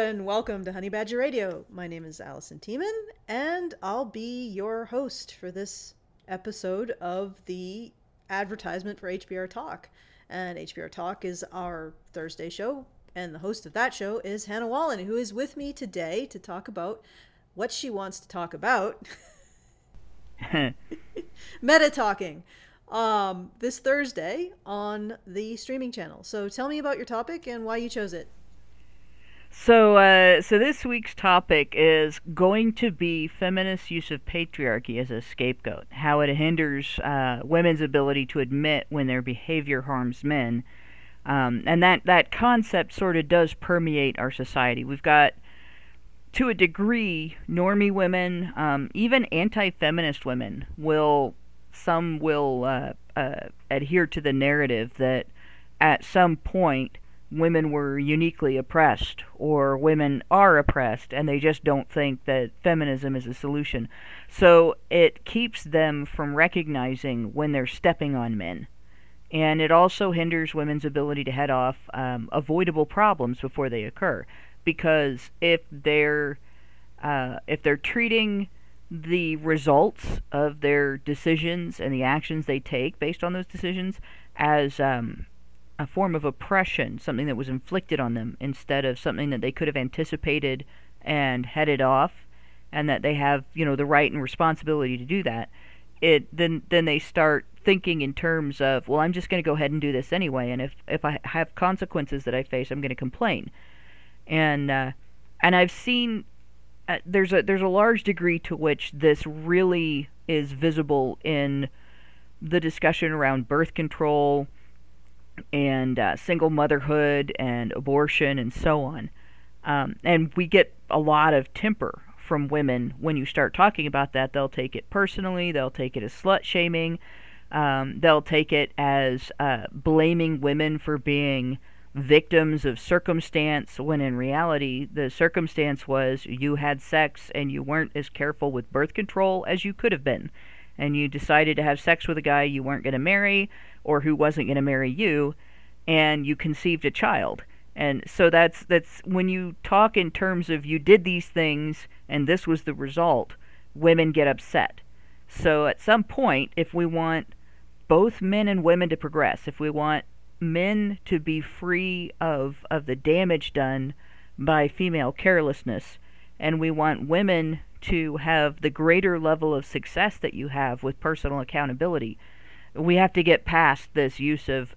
and welcome to HoneyBadgerRadio. My name is Alison Tiemann, and I'll be your host for this episode of the advertisement for HBR Talk. And HBR Talk is our Thursday show, and the host of that show is Hannah Wallen, who is with me today to talk about what she wants to talk about. Meta talking. This Thursday on the streaming channel. So tell me about your topic and why you chose it. So this week's topic is going to be feminist use of patriarchy as a scapegoat, how it hinders women's ability to admit when their behavior harms men, and that concept sort of does permeate our society. We've got, to a degree, normie women, even anti-feminist women will adhere to the narrative that at some point women were uniquely oppressed, or women are oppressed, and they just don't think that feminism is a solution. So it keeps them from recognizing when they're stepping on men. And it also hinders women's ability to head off avoidable problems before they occur. Because if they're treating the results of their decisions and the actions they take based on those decisions as a form of oppression, something that was inflicted on them, instead of something that they could have anticipated and headed off, and that they have, the right and responsibility to do that, then they start thinking in terms of, well, I'm just going to go ahead and do this anyway, and if I have consequences that I face, I'm going to complain. And I've seen there's a large degree to which this really is visible in the discussion around birth control and single motherhood and abortion and so on. And we get a lot of temper from women when you start talking about that. They'll take it personally. They'll take it as slut-shaming. They'll take it as blaming women for being victims of circumstance, when in reality the circumstance was you had sex and you weren't as careful with birth control as you could have been. And you decided to have sex with a guy you weren't going to marry, or who wasn't going to marry you, and you conceived a child. And so that's when you talk in terms of you did these things and this was the result, women get upset. So at some point, if we want both men and women to progress, if we want men to be free of the damage done by female carelessness, and we want women to have the greater level of success that you have with personal accountability, we have to get past this use of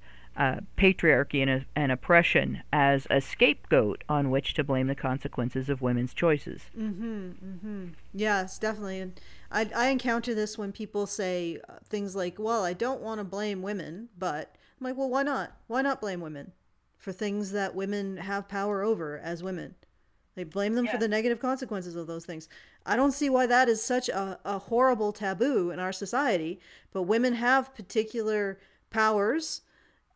patriarchy and oppression as a scapegoat on which to blame the consequences of women's choices. Yes, definitely. And I encounter this when people say things like, well, I don't want to blame women, but I'm like, well, why not? Why not blame women for things that women have power over as women? They blame them for the negative consequences of those things. I don't see why that is such a horrible taboo in our society, but women have particular powers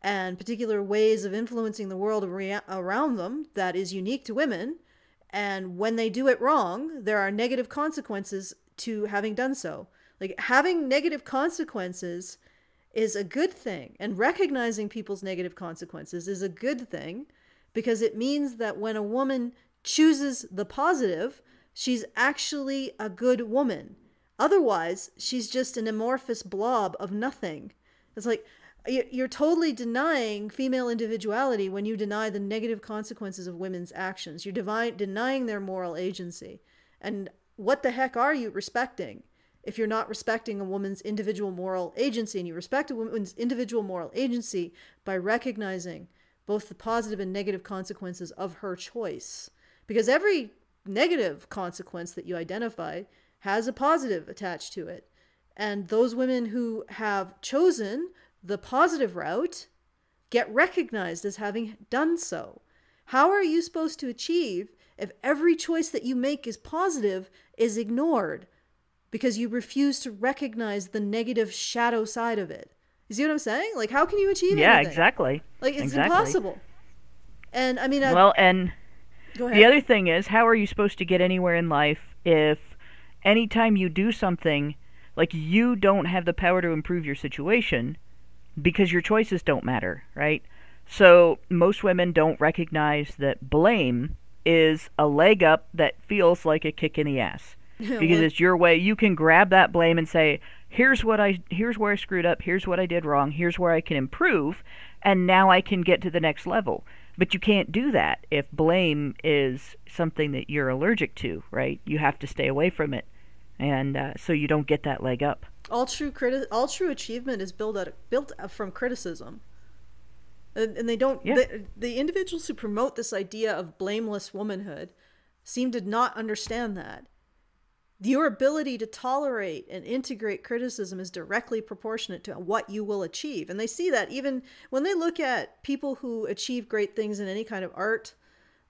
and particular ways of influencing the world around them that is unique to women. And when they do it wrong, there are negative consequences to having done so. Like, having negative consequences is a good thing, and recognizing people's negative consequences is a good thing, because it means that when a woman chooses the positive, she's actually a good woman. Otherwise, she's just an amorphous blob of nothing. It's like, you're totally denying female individuality when you deny the negative consequences of women's actions. You're denying their moral agency. And what the heck are you respecting if you're not respecting a woman's individual moral agency? And you respect a woman's individual moral agency by recognizing both the positive and negative consequences of her choice. Because every negative consequence that you identify has a positive attached to it. And those women who have chosen the positive route get recognized as having done so. How are you supposed to achieve if every choice that you make is positive is ignored because you refuse to recognize the negative shadow side of it? You see what I'm saying? Like, how can you achieve anything? Yeah, exactly. Like, it's impossible. And I mean, and go ahead. The other thing is, how are you supposed to get anywhere in life if anytime you do something, like, you don't have the power to improve your situation because your choices don't matter, right? So most women don't recognize that blame is a leg up that feels like a kick in the ass. Because it's your way. You can grab that blame and say, here's where I screwed up, here's what I did wrong, here's where I can improve, and now I can get to the next level. But you can't do that if blame is something that you're allergic to, right? You have to stay away from it, and so you don't get that leg up. All true achievement is built from criticism. And they don't, the individuals who promote this idea of blameless womanhood seem to not understand that. Your ability to tolerate and integrate criticism is directly proportionate to what you will achieve. And they see that even when they look at people who achieve great things in any kind of art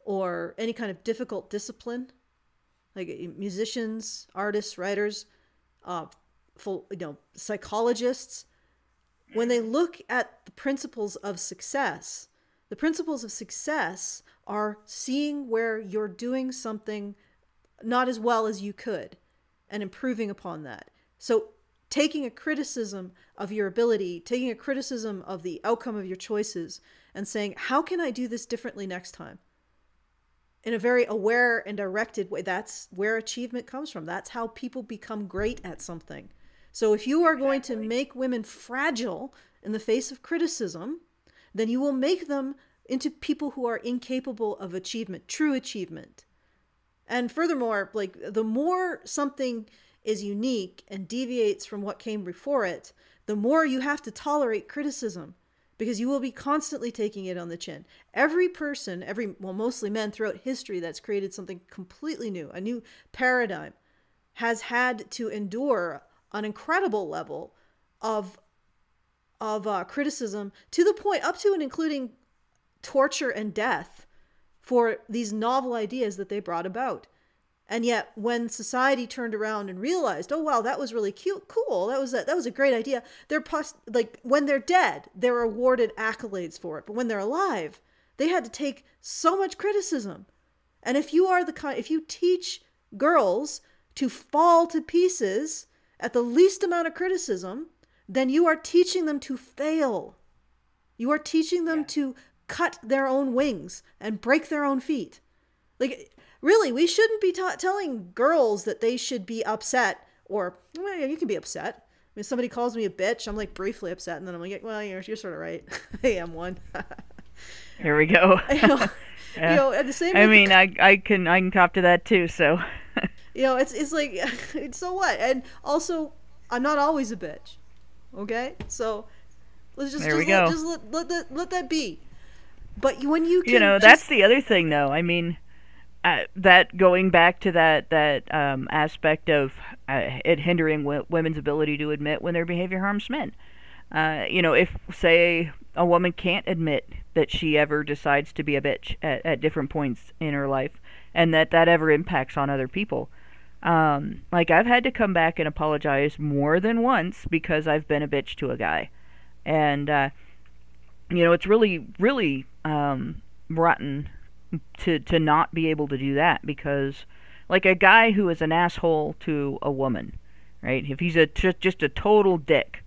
or any kind of difficult discipline, like musicians, artists, writers, psychologists. When they look at the principles of success are seeing where you're doing something not as well as you could and improving upon that. So taking a criticism of your ability, taking a criticism of the outcome of your choices and saying, how can I do this differently next time? In a very aware and directed way. That's where achievement comes from. That's how people become great at something. So if you are going to make women fragile in the face of criticism, then you will make them into people who are incapable of achievement, true achievement. And furthermore, like the more something is unique and deviates from what came before it, the more you have to tolerate criticism because you will be constantly taking it on the chin. Every person, mostly men throughout history that's created something completely new, a new paradigm, has had to endure an incredible level of criticism to the point up to and including torture and death for these novel ideas that they brought about. And yet when society turned around and realized, oh wow, that was really cool, that was a great idea, when they're dead, they're awarded accolades for it. But when they're alive, they had to take so much criticism. And if you teach girls to fall to pieces at the least amount of criticism, then you are teaching them to fail. You are teaching them to cut their own wings and break their own feet. Like, really, we shouldn't be telling girls that they should be upset or, well, you can be upset. I mean, if somebody calls me a bitch, I'm like briefly upset, and then I'm like, well, you're sort of right. I am one. Here we go. At the same. I mean, I can cop to that too. So. It's like, so what? And also, I'm not always a bitch. Okay, so let's just let that be. But when you can, that's the other thing, though. I mean, that going back to that aspect of it hindering women's ability to admit when their behavior harms men. If, say, a woman can't admit that she ever decides to be a bitch at different points in her life, and that ever impacts on other people. Like, I've had to come back and apologize more than once because I've been a bitch to a guy. And, it's really, really rotten to not be able to do that because, like, a guy who is an asshole to a woman, right? If he's just a total dick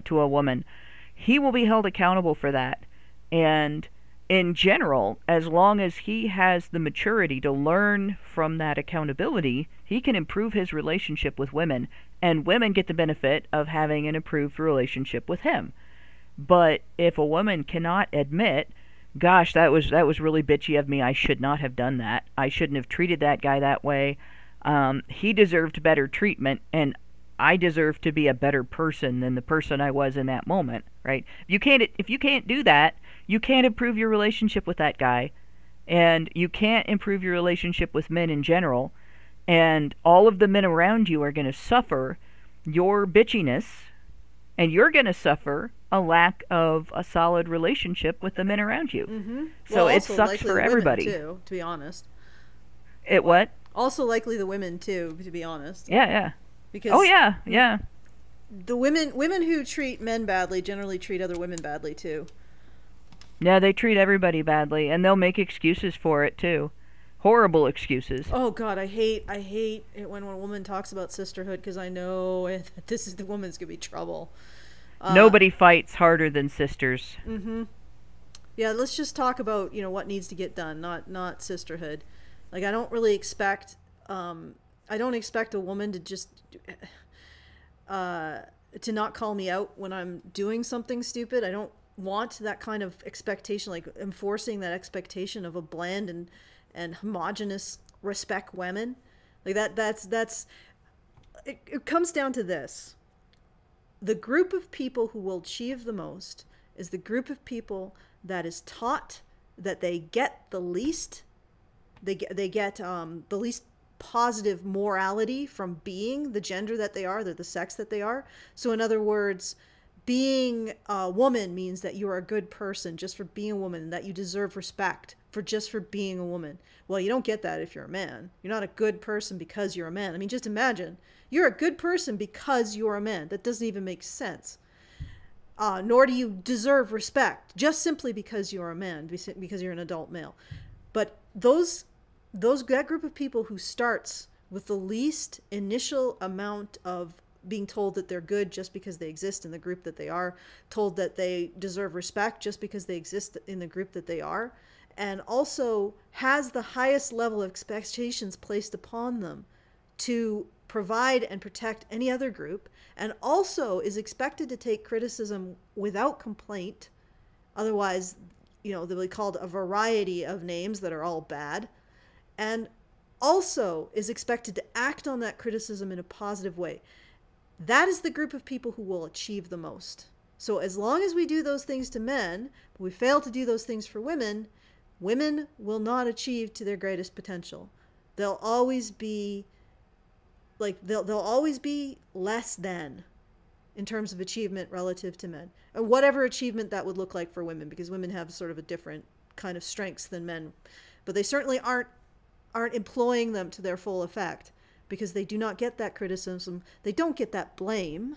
to a woman, he will be held accountable for that. And in general, as long as he has the maturity to learn from that accountability, he can improve his relationship with women, and women get the benefit of having an improved relationship with him. But if a woman cannot admit, gosh, that was really bitchy of me, I should not have done that, I shouldn't have treated that guy that way, he deserved better treatment, and I deserve to be a better person than the person I was in that moment, right? If you can't do that, you can't improve your relationship with that guy, and you can't improve your relationship with men in general, and all of the men around you are going to suffer your bitchiness, and you're going to suffer a lack of a solid relationship with the men around you. Mm-hmm. So it sucks for everybody. Too, to be honest. It what? Also likely the women too, to be honest. Yeah. Because yeah. The women who treat men badly generally treat other women badly too. Yeah, they treat everybody badly, and they'll make excuses for it too. Horrible excuses. Oh God, I hate it when a woman talks about sisterhood because I know that the woman's gonna be trouble. Nobody fights harder than sisters. Mm-hmm. Yeah, let's just talk about, what needs to get done, not sisterhood. Like, I don't really expect, I don't expect a woman to just, to not call me out when I'm doing something stupid. I don't want that kind of expectation, like enforcing that expectation of a bland and homogenous respect women. Like it comes down to this. The group of people who will achieve the most is the group of people that is taught that they get the least, they get the least positive morality from being the gender that they are, the sex that they are. So in other words, being a woman means that you are a good person just for being a woman, that you deserve respect for being a woman. Well, you don't get that if you're a man. You're not a good person because you're a man. I mean, just imagine, you're a good person because you're a man. That doesn't even make sense. Nor do you deserve respect just simply because you're a man, because you're an adult male. But that group of people who starts with the least initial amount of being told that they're good just because they exist in the group that they are, told that they deserve respect just because they exist in the group that they are, and also has the highest level of expectations placed upon them to provide and protect any other group, and also is expected to take criticism without complaint. Otherwise, they'll be called a variety of names that are all bad, and also is expected to act on that criticism in a positive way. That is the group of people who will achieve the most. So as long as we do those things to men, but we fail to do those things for women, women will not achieve to their greatest potential. They'll always be they'll always be less than in terms of achievement relative to men. And whatever achievement that would look like for women, because women have sort of a different kind of strengths than men. But they certainly aren't employing them to their full effect, because they do not get that criticism. They don't get that blame.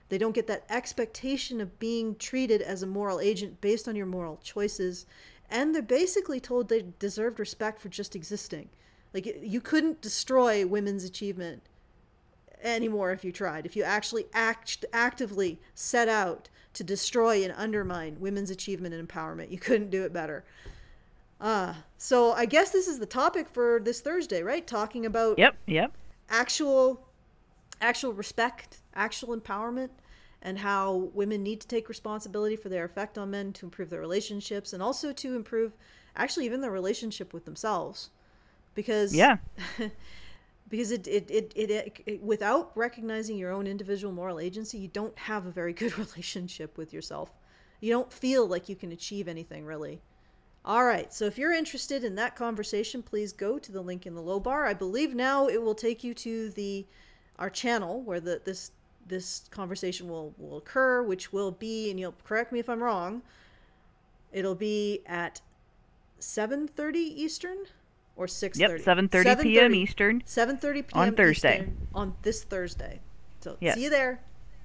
They don't get that expectation of being treated as a moral agent based on your moral choices. And they're basically told they deserved respect for just existing. Like, you couldn't destroy women's achievement anymore if you tried. If you actually actively set out to destroy and undermine women's achievement and empowerment, you couldn't do it better. So I guess this is the topic for this Thursday, right? Talking about Yep. actual respect, actual empowerment, and how women need to take responsibility for their effect on men to improve their relationships, and also to improve actually even their relationship with themselves. Because because it without recognizing your own individual moral agency, you don't have a very good relationship with yourself. You don't feel like you can achieve anything, really. All right, so if you're interested in that conversation, please go to the link in the low bar. I believe now it will take you to our channel where this conversation will occur, which will be, and you'll correct me if I'm wrong, it'll be at 7:30 Eastern or 6:30? Yep, 7:30 p.m. Eastern. 7:30 p.m. on Thursday. Eastern on this Thursday. So yes. See you there.